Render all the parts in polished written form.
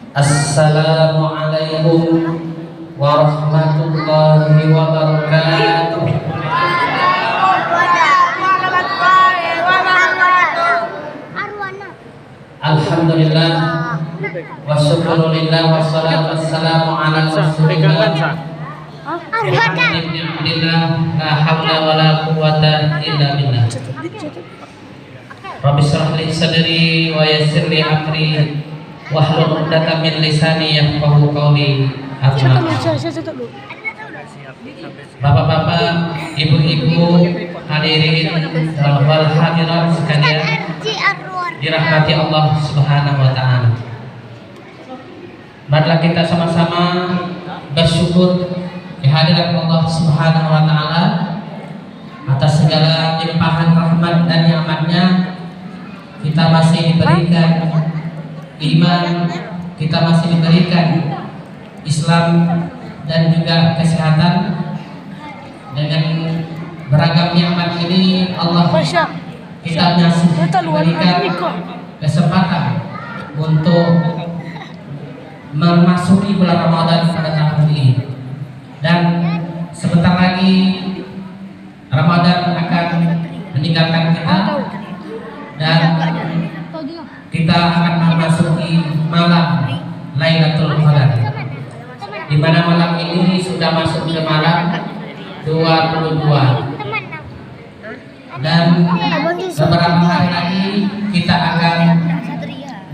Assalamualaikum warahmatullahi wabarakatuh. Alhamdulillah wa syukurulillah wassalatu wassalamu ala rasulillah Alhamdulillah la hawla wa la quwwata illa billah. Rabbi shrah li sadri wa yassir li amri wahlul 'uqdatam min lisani yafqahu qawli. Bapak-bapak, ibu-ibu, hadirin wal hadirat sekalian dirahmati Allah Subhanahu wa taala. Marilah kita sama-sama bersyukur kehadiran Allah Subhanahu wa taala atas segala limpahan rahmat dan nikmat-Nya. Kita masih diberikan iman, kita masih diberikan Islam dan juga kesehatan. Dengan beragam nikmat ini Allah kita masih diberikan kesempatan untuk memasuki bulan Ramadan pada tahun ini. Dan sebentar lagi Ramadan akan meninggalkan kita dan kita akan memasuki malam Lailatul Qadar, di mana malam ini sudah masuk ke malam 22 dan beberapa hari lagi kita akan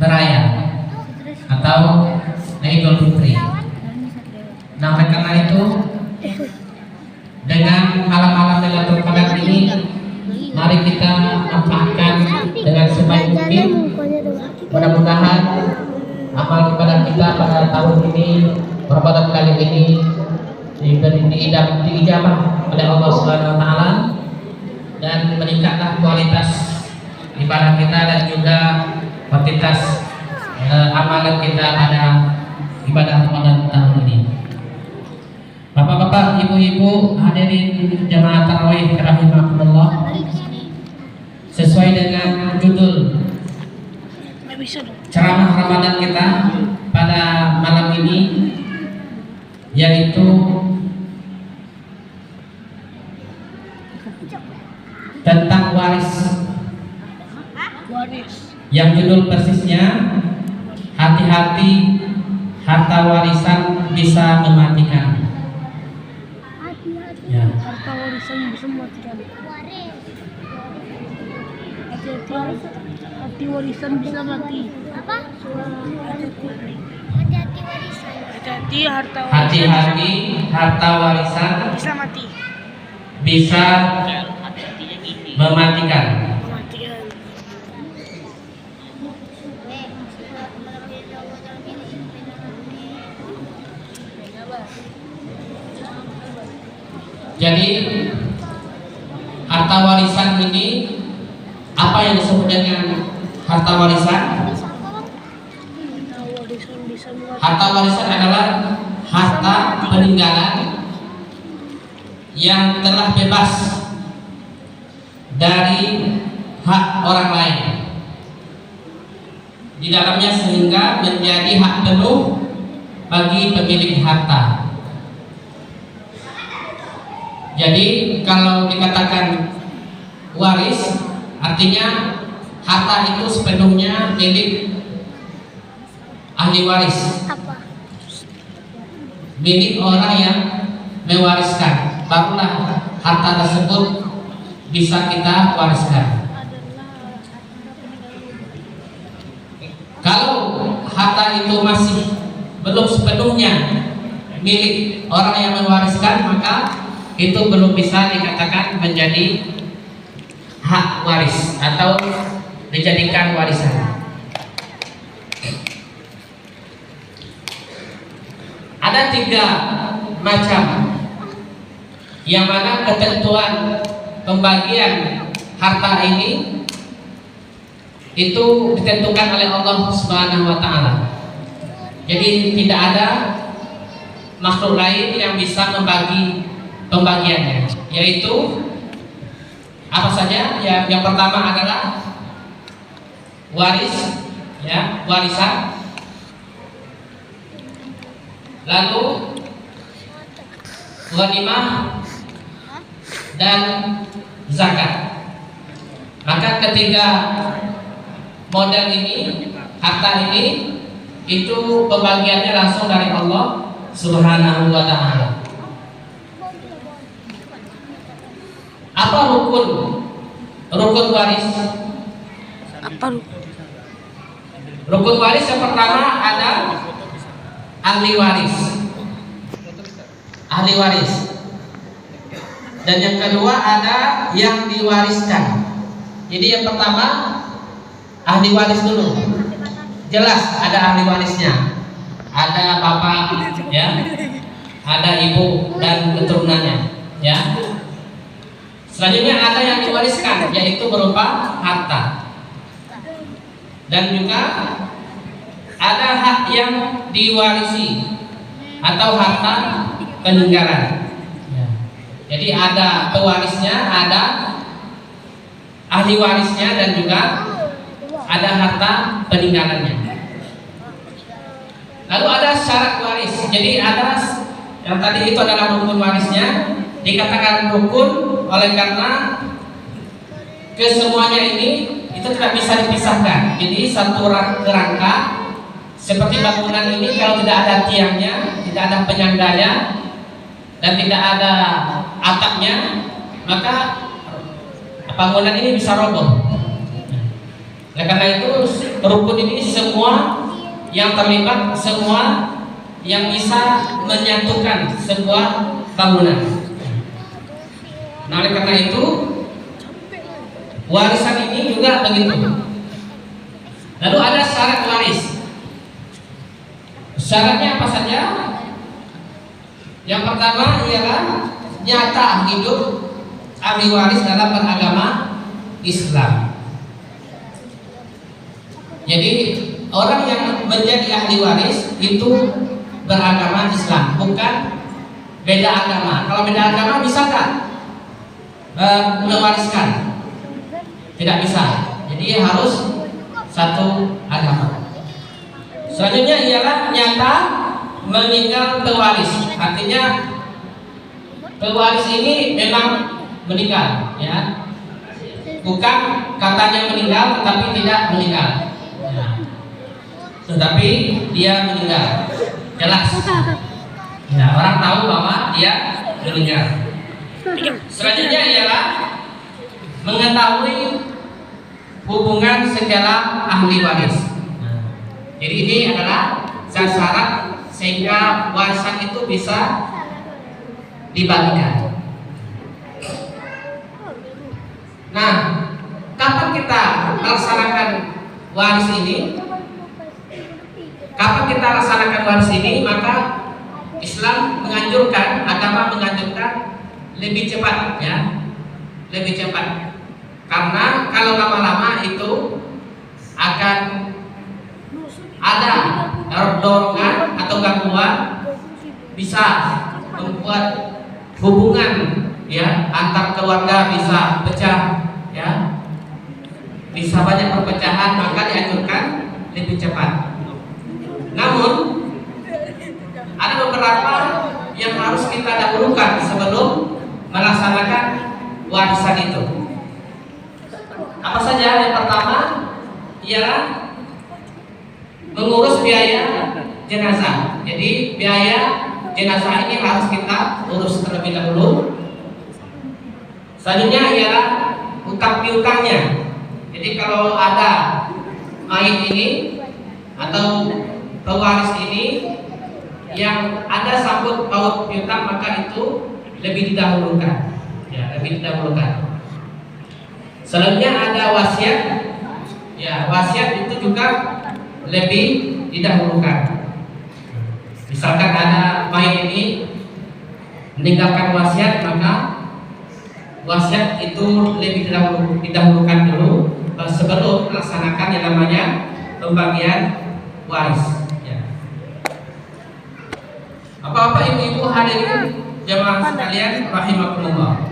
beraya atau Idul Fitri. Nah, karena itu dengan malam-malam Lailatul Qadar ini mari kita manfaatkan dengan sebaik mungkin. Mudah-mudahan amal ibadah kita pada tahun ini, Ramadan kali ini diijabah oleh Allah Subhanahu wa taala dan meningkatlah kualitas ibadah kita dan juga kuantitas amalan kita pada ibadah Ramadan tahun ini. Bapak-bapak, ibu-ibu, hadirin jamaah tarawih rahimakumullah. Sesuai dengan judul ceramah Ramadan kita pada malam ini, yaitu tentang waris. Yang judul persisnya, hati-hati harta warisan bisa mematikan. Ya. Harta warisan bisa mematikan. Hati warisan bisa mati. Apa? Hati-hati warisan. Hati-hati harta warisan. Hati-hati harta warisan Bisa mati. Bisa mematikan. Jadi harta warisan ini, apa yang disebut dengan harta warisan? Harta warisan adalah harta peninggalan yang telah bebas dari hak orang lain di dalamnya, sehingga menjadi hak penuh bagi pemilik harta. Jadi kalau dikatakan waris, artinya harta itu sepenuhnya milik ahli waris, milik orang yang mewariskan, barulah harta tersebut bisa kita wariskan. Kalau harta itu masih belum sepenuhnya milik orang yang mewariskan, maka itu belum bisa dikatakan menjadi hak waris atau dijadikan warisan. Ada 3 macam yang mana ketentuan pembagian harta ini itu ditentukan oleh Allah Subhanahu wa taala. Jadi tidak ada makhluk lain yang bisa membagi pembagiannya, yaitu apa saja? Ya, yang pertama adalah waris, ya, warisan. lalu ghanimah dan zakat. Maka ketiga model ini, harta ini, itu pembagiannya langsung dari Allah Subhanahu wa Ta'ala. Apa rukun waris? Apa? Rukun waris yang pertama ada ahli waris. Ahli waris. Dan yang kedua ada yang diwariskan. Jadi yang pertama ahli waris dulu. Jelas ada ahli warisnya. Ada bapak, ya. Ada ibu dan keturunannya, ya. Selanjutnya ada yang diwariskan, yaitu berupa harta. Dan juga ada hak yang diwarisi atau harta peninggalan. Jadi ada pewarisnya, ada ahli warisnya, dan juga ada harta peninggalannya. Lalu ada syarat waris. Jadi ada yang tadi itu adalah rukun warisnya, dikatakan rukun oleh karena kesemuanya ini itu tidak bisa dipisahkan. Jadi satu kerangka seperti bangunan ini kalau tidak ada tiangnya, tidak ada penyangganya, dan tidak ada atapnya, maka bangunan ini bisa roboh. Oleh karena itu rukun ini semua yang terlibat, semua yang bisa menyatukan sebuah bangunan. Nah, oleh karena itu warisan ini juga begitu. Lalu ada syarat waris. Syaratnya apa saja? Yang pertama ialah nyata hidup ahli waris dalam beragama Islam. Jadi orang yang menjadi ahli waris itu beragama Islam, bukan beda agama. Kalau beda agama bisa tak mewariskan? Tidak bisa. Jadi harus satu agama. Selanjutnya ialah nyata meninggal pewaris. Artinya pewaris ini memang meninggal, ya. Bukan katanya meninggal tetapi tidak meninggal. Ya. Tetapi dia meninggal. Jelas. Ya, orang tahu bahwa dia meninggal. Selanjutnya ialah mengetahui hubungan segala ahli waris. Jadi ini adalah syarat sehingga warisan itu bisa dibagikan. Nah, kapan kita melaksanakan waris ini? Kapan kita laksanakan waris ini? Maka Islam menganjurkan, agama menganjurkan lebih cepat, ya, lebih cepat. Karena kalau lama-lama itu akan ada dorongan atau gangguan, bisa membuat hubungan, ya, antar keluarga bisa pecah, ya, bisa banyak perpecahan. Maka dianjurkan lebih cepat. Namun ada beberapa yang harus kita dahulukan sebelum melaksanakan warisan itu. Apa saja? Yang pertama ialah mengurus biaya jenazah. Jadi biaya jenazah ini harus kita urus terlebih dahulu. Selanjutnya ialah utang piutangnya. Jadi kalau ada mayit ini atau pewaris ini yang ada sangkut paut piutang, maka itu lebih didahulukan, ya, lebih didahulukan. Selanjutnya ada wasiat, ya, wasiat itu juga lebih didahulukan. Misalkan ada mayit ini meninggalkan wasiat, maka wasiat itu lebih didahulukan dulu sebelum melaksanakan yang namanya pembagian waris. Bapak-bapak, ibu-ibu hadirin jemaah sekalian rahimakumullah.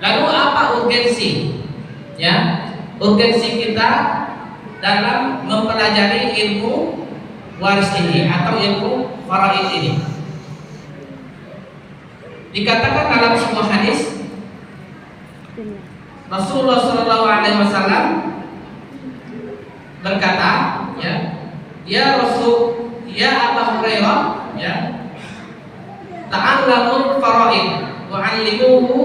Lalu apa urgensi, ya, urgensi kita dalam mempelajari ilmu waris ini atau ilmu faraid ini. Dikatakan dalam sebuah hadis Rasulullah SAW berkata, ya Rasul, ya Abu Hurairah, ta'allamul faraid wa 'allimuhu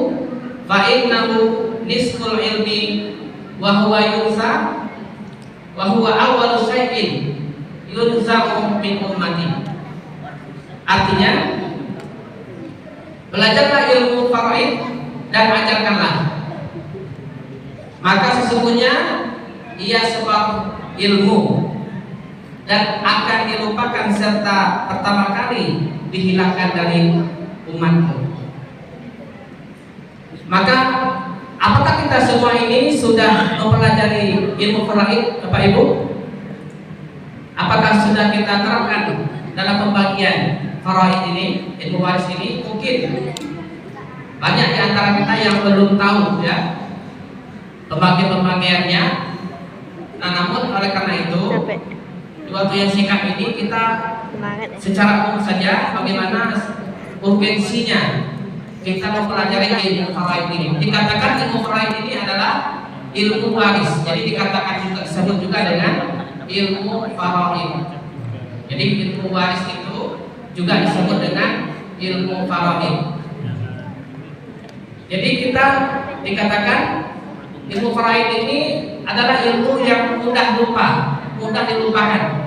fa innahu nisful ilmi wa huwa yunsa wa huwa awwalu syai'in yunza'u min ummati. Artinya, belajarlah ilmu faraid dan ajarkanlah, maka sesungguhnya ia sebab ilmu dan akan dilupakan serta pertama kali dihilangkan dari umatku. Maka apakah kita semua ini sudah mempelajari ilmu faraid, Bapak Ibu? Apakah sudah kita terapkan dalam pembagian faraid ini, ilmu waris ini? Mungkin banyak di antara kita yang belum tahu pembagian-pembagiannya. Nah, namun oleh karena itu di waktu yang singkat ini kita secara umum saja bagaimana urgensinya kita mempelajari ilmu faraid ini. Dikatakan ilmu faraid ini adalah ilmu waris. Jadi dikatakan juga, disebut juga dengan ilmu faraid. Jadi ilmu waris itu juga disebut dengan ilmu faraid. Jadi kita dikatakan ilmu faraid ini adalah ilmu yang mudah lupa, mudah dilupakan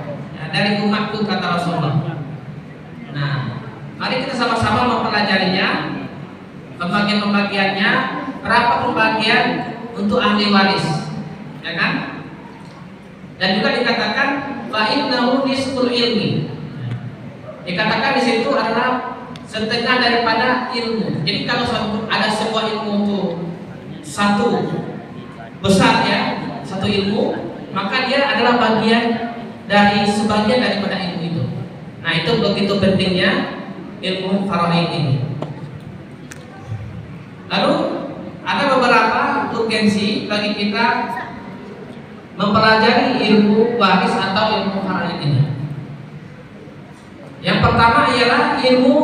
dari umatku, kata Rasulullah. Nah, mari kita sama-sama mempelajarinya, pembagian-pembagiannya. Berapa pembagian untuk ahli waris, ya kan? Dan juga dikatakan fa innahu nisful ilmi. Dikatakan di situ adalah setengah daripada ilmu. Jadi kalau ada sebuah ilmu itu satu besar, satu ilmu, maka dia adalah bagian dari sebagian daripada ilmu itu. Nah, itu begitu pentingnya ilmu faraid ini. Lalu ada beberapa urgensi bagi kita mempelajari ilmu waris atau ilmu faraid ini. Yang pertama ialah ilmu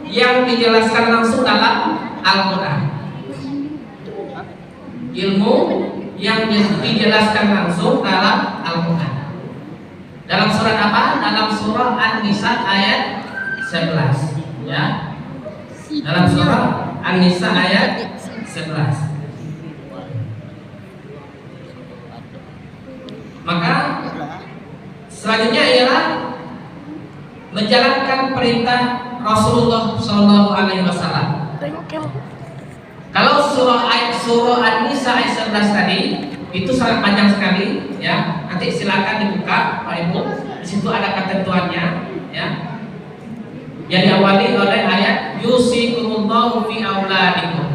yang dijelaskan langsung dalam Al-Quran. Ilmu yang dijelaskan langsung dalam Al-Quran. Dalam surat apa? Dalam surah An-Nisa ayat 11. Dalam surah An-Nisa ayat 11. Maka selanjutnya ialah menjalankan perintah Rasulullah SAW. Kalau surah An-Nisa ayat 11 tadi itu sangat panjang sekali, Nanti silakan dibuka, Pak Ibu. Di situ ada ketentuannya, Yang diawali oleh ayat yusikumullahu fi auladikum,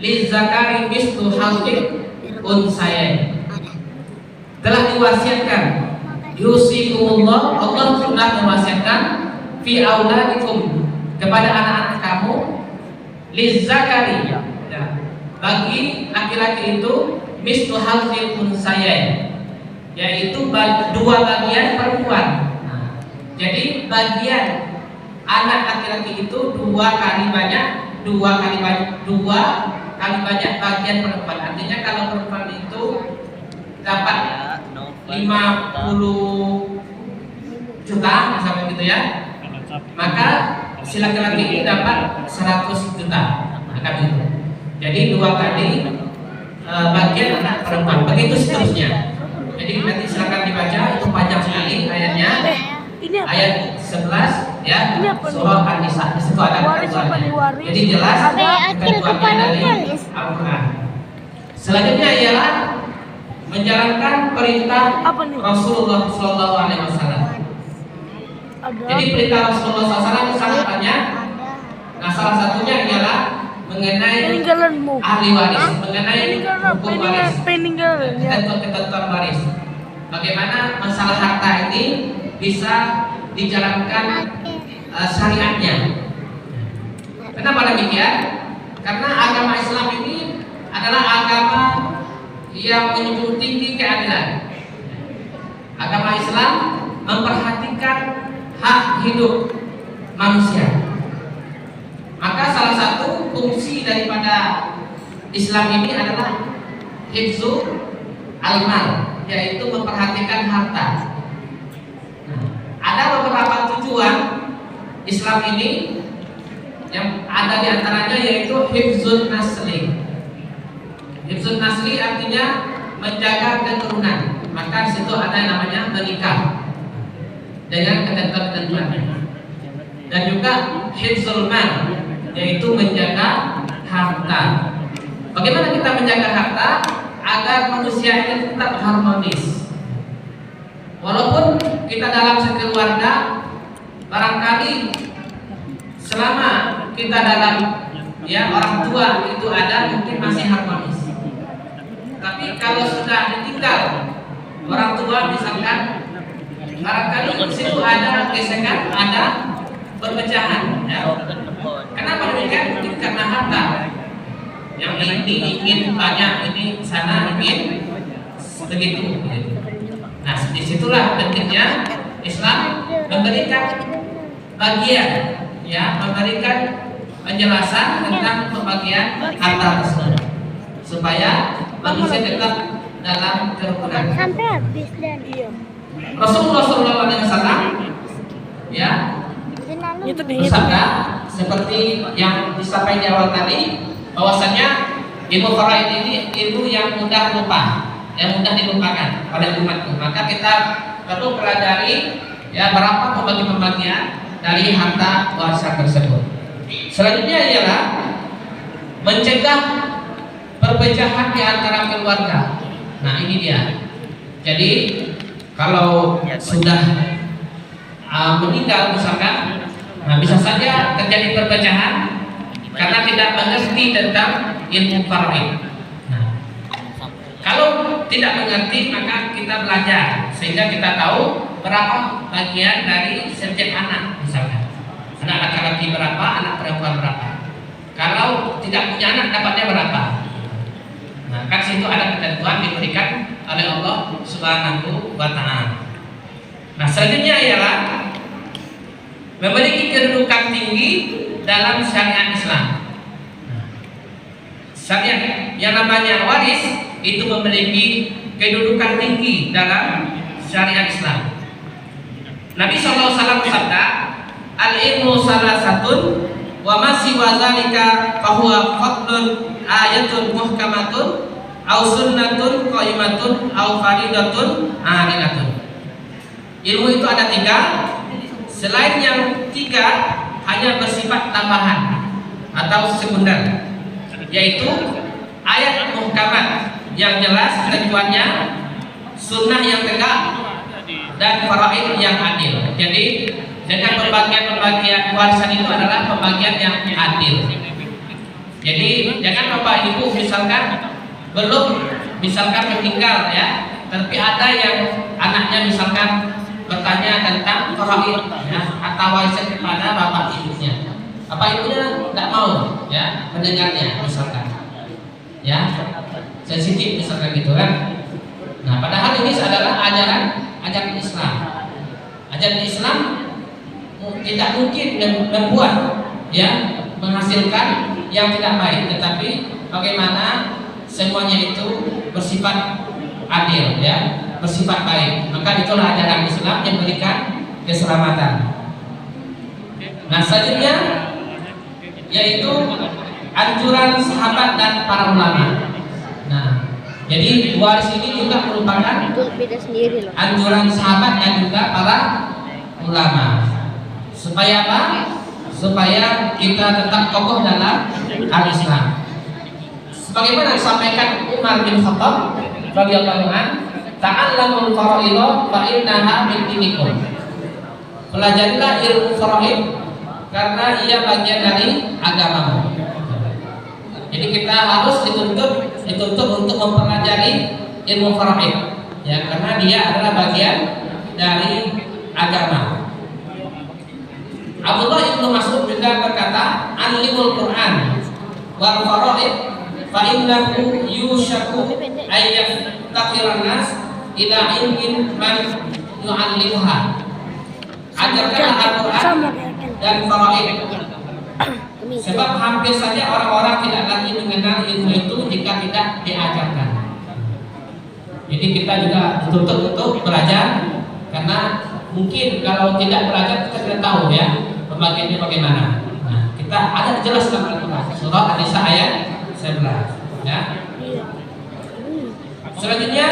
Lizakari mislu hadzil unsayain. Telah diwasiatkan, yusikumullah, Allah sudah mewasiatkan fi auladikum, kepada anak-anak kamu, lizakari, bagi laki-laki itu mislu hadzil unsayain, yaitu dua bagian perempuan. Jadi bagian anak laki-laki itu dua kali banyak bagian perempuan. Artinya kalau perempuan itu dapat 50 juta misalnya gitu, maka si laki-laki ini dapat 100 juta, akan itu. Jadi dua kali bagian anak perempuan, begitu seterusnya. Jadi nanti silakan dibaca, itu panjang sekali ayatnya. Ayat 11 surah An-Nisa, di situ ada ketentuannya. Jadi jelas ketentuannya dari Al-Quran. Selanjutnya ialah menjalankan perintah Rasulullah SAW. Jadi perintah Rasulullah SAW itu sangat banyak. Nah, salah satunya ialah mengenai ahli waris, mengenai hukum waris, ketentuan waris. Bagaimana masalah harta ini bisa dijalankan syariatnya. Kenapa demikian? Karena agama Islam ini adalah agama yang menjunjung tinggi keadilan. Agama Islam memperhatikan hak hidup manusia. Maka salah satu fungsi daripada Islam ini adalah hifzul al-mal, yaitu memperhatikan harta. Ada beberapa tujuan Islam ini yang ada di antaranya yaitu hifzun nasli. Hifzun nasli artinya menjaga keturunan. Maka situ ada yang namanya menikah dengan ketentuan-ketentuannya. Dan juga hifzul mal, yaitu menjaga harta. Bagaimana kita menjaga harta agar manusia ini tetap harmonis? Walaupun kita dalam sekeluarga, barangkali selama kita dalam orang tua itu ada, mungkin masih harmonis. Tapi kalau sudah ditinggal orang tua, misalkan barangkali di situ ada gesekan, ada perpecahan. Kenapa demikian? Mungkin karena harta. Yang ini ingin banyak, ini sana ingin begitu. Nah, disitulah pentingnya Islam memberikan bagian, memberikan penjelasan tentang pembagian harta tersebut supaya manusia tetap dalam kerukunan. Sampai habis dan iya. Rasulullah SAW bersabda seperti yang disampaikan di awal tadi, bahwasanya ilmu faraid ini ilmu yang mudah lupa, yang mudah dilupakan oleh umatku. Maka kita perlu pelajari berapa pembagian dari harta warisan tersebut. Selanjutnya ialah mencegah perpecahan di antara keluarga. Nah, ini dia. Jadi kalau sudah meninggal misalkan, bisa saja terjadi perpecahan karena tidak mengerti tentang ilmu faraid. Nah, kalau tidak mengerti maka kita belajar sehingga kita tahu berapa bagian dari setiap anak, misalkan anak laki-laki berapa, anak perempuan berapa. Kalau tidak punya anak dapatnya berapa. Nah, kan situ ada ketentuan diberikan oleh Allah Subhanahu wa Ta'ala. Nah, selanjutnya ialah memiliki kedudukan tinggi dalam syariat Islam. Syariat yang namanya waris itu memiliki kedudukan tinggi dalam syariat Islam. Nabi SAW bersabda, al-ilmu salasatun wa ma siwa zalika fahuwa fadlun ayatun muhkamatun au sunnatun qaimatun au faridatun adilatun. Ilmu itu ada 3, selain yang 3 hanya bersifat tambahan atau sekunder, yaitu ayat muhkamat yang jelas ketentuannya, sunnah yang tegak, dan faraid yang adil. Jadi dengan pembagian warisan itu adalah pembagian yang adil. Jadi jangan Bapak Ibu misalkan belum meninggal tapi ada yang anaknya misalkan bertanya tentang faraid atau warisan kepada bapak ibunya. Bapak ibunya tidak mau mendengarnya misalkan. Sensitif misalkan gitu kan. Nah, padahal ini adalah ajaran Islam. Ajaran Islam tidak mungkin membuat menghasilkan yang tidak baik, tetapi bagaimana semuanya itu bersifat adil, bersifat baik. Maka itulah ajaran Islam yang memberikan keselamatan. Nah, selanjutnya yaitu anjuran sahabat dan para ulama. Nah, jadi waris ini juga merupakan anjuran sahabat dan juga para ulama. Supaya apa? Supaya kita tetap kokoh dalam al-Islam. Sebagaimana disampaikan Umar bin Khattab radhiyallahu anhu, ta'allamul faraidha fa innaha min dinikum. Pelajarilah ilmu faraid karena ia bagian dari agamamu. Jadi kita harus dituntut untuk mempelajari ilmu faraid, karena dia adalah bagian dari agama. Abdullah ibnu Mas'ud juga berkata, "Alimul Quran wal faraid fa innahu yushaku ayyaf taqiran nas ila ilmin man yu'allimuha. Ajarkanlah Al-Quran dan faraid. Sebab hampir saja orang-orang tidak lagi mengenal ilmu itu jika tidak diajarkan. Jadi kita juga dituntut untuk belajar, karena mungkin kalau tidak belajar kita tidak tahu ya pembagiannya bagaimana. Nah, kita ada jelas dalam Al-Quran surah An-Nisa ayat 11 ya. Selanjutnya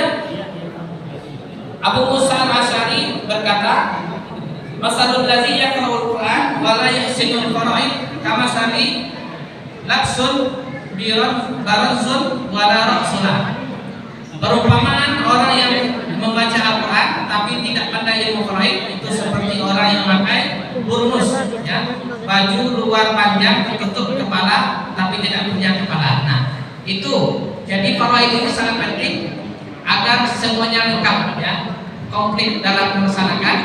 Abu Musa Al-Asy'ari berkata, masalul ladzi yaqra'ul Qur'an wa la yahsinul faraid kama sami laksun barazun wa la ra'suna. Perumpamaan orang yang membaca Al-Quran tapi tidak pandai ilmu faraid itu seperti orang yang memakai burnus ya, baju luar panjang tertutup kepala tapi tidak punya kepala. Nah, itu jadi faraid ini sangat penting agar semuanya lengkap ya, komplit dalam melaksanakan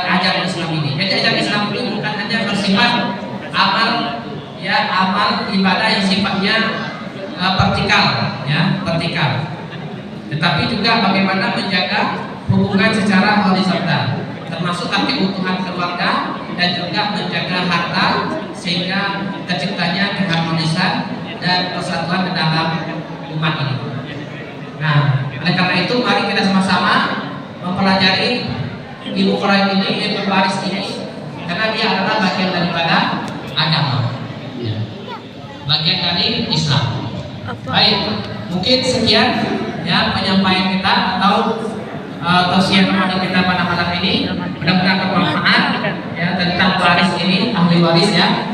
ajaran Islam ini. Jadi ajaran Islam ini bukan hanya bersifat amal ya, amal ibadah yang sifatnya vertikal ya, vertikal. Tetapi juga bagaimana menjaga hubungan secara horizontal, termasuk nanti keutuhan keluarga dan juga menjaga harta sehingga terciptanya keharmonisan dan persatuan di dalam umat ini. Nah, oleh karena itu mari kita sama-sama mempelajari ilmu faraid ini, ilmu baris ini, karena dia adalah bagian daripada agama, bagian dari Islam. Baik, mungkin sekian ya penyampaian kita atau tausiah kita pada malam ini. Mudah-mudahan bermanfaat ya tentang waris ini, ahli waris ya.